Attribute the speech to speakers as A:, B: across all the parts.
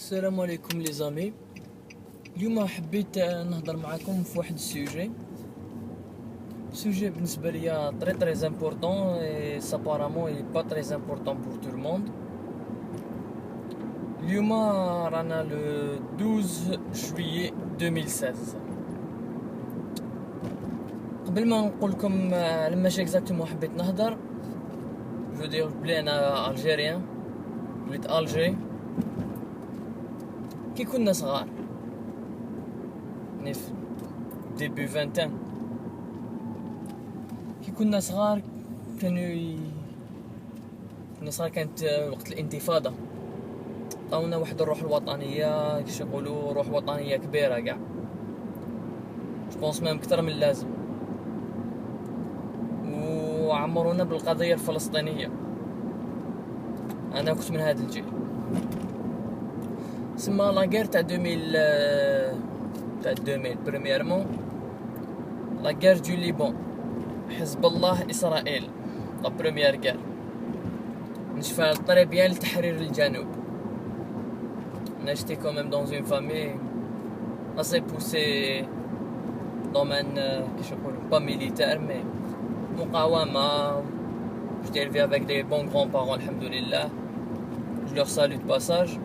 A: السلام عليكم لي زامي. اليوم حبيت نهضر معكم في واحد السوجي بالنسبه ليا تري امبورطون اي سابارامون اي با تري امبورطون بور تو الموند. اليوم رانا لو 12 جويي 2016. قبل ما نقول لكم على ماشي اكزاكتومون حبيت نهضر، جو دير بلي انا الجيريان، وليت الجي كي كنا صغار، في ديبي فانتان. كي كنا صغار كانت وقت الانتفاضة، عطاونا واحد الروح الوطنية، كيش يقولوا روح وطنية كبيرة كاع، جبونس مام كتر من اللازم، وعمرونا بالقضية الفلسطينية. انا كنت من هذا الجيل. سما لاغير تاع 2000 بريميرمون لاغير دو ليبان، حزب الله اسرائيل، لا بريمير غير نشفى طري بيان لتحرير الجنوب. انا جيتي كوميم دون اون فامي اسي بوسي دومين كيش يقولوا با ميليتير مي مقاومة. جيتي élevé avec des bons grands-parents الحمد لله، je leur salue de passage.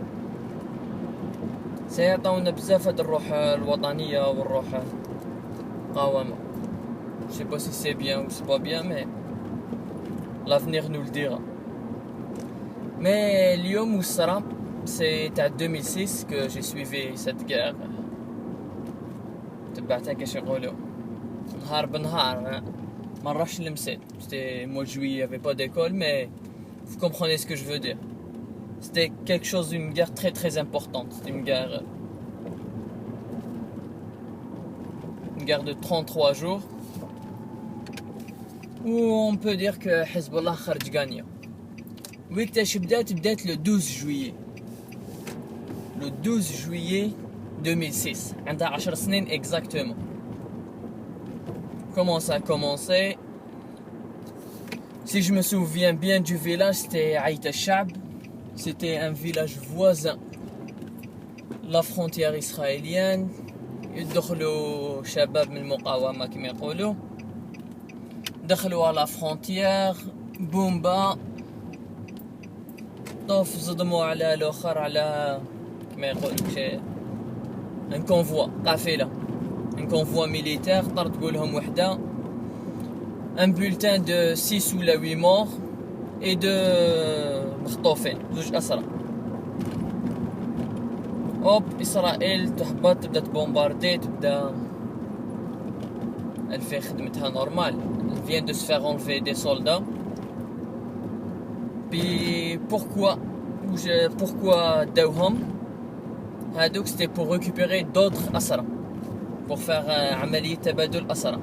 A: سيعطونا بزاف هاد الروح الوطنية والروح المقاومة. je sais pas si c'est bien ou c'est pas bien mais l'avenir nous le dira. mais اليوم والصرا c'est تاع 2006 que j'ai suivi cette guerre، تبعتها كيش يقولوا نهار بنهار، ما نروحش لمسيت. c'était mois de juillet, il y avait pas d'école mais vous comprenez ce que je veux dire. C'était quelque chose d'une guerre très importante. C'était une guerre de 33 jours où on peut dire que Hezbollah خرج gagnant. وقتاش بدات le 12 juillet. Le 12 juillet 2006. عندها 10 سنين exactement. Comment ça a commencé? Si je me souviens bien du village, c'était Aït al-Shab. C'était un village voisin, la frontière israélienne. يدخلوا شباب من المقاومة كما يقولوا، دخلوا على فرونتيير بومبا، طوف صدموا على الاخر، على كما يقولوا شيء ان كونفوا قافلة، ان كونفوا ميليتير. طردوا لهم وحدة، ان بولتان دو 6 ولا 8 مور اي دو مخطوفين، زوج أسرى. اوب اسرائيل تهبط، تبدا تبومباردي، تبدا الفي خدمتها نورمال. vient de se faire enlever des soldats. puis pourquoi داوهم هادوك؟ c'était pour récupérer d'autres أسرى، pour faire عملية تبادل أسرى.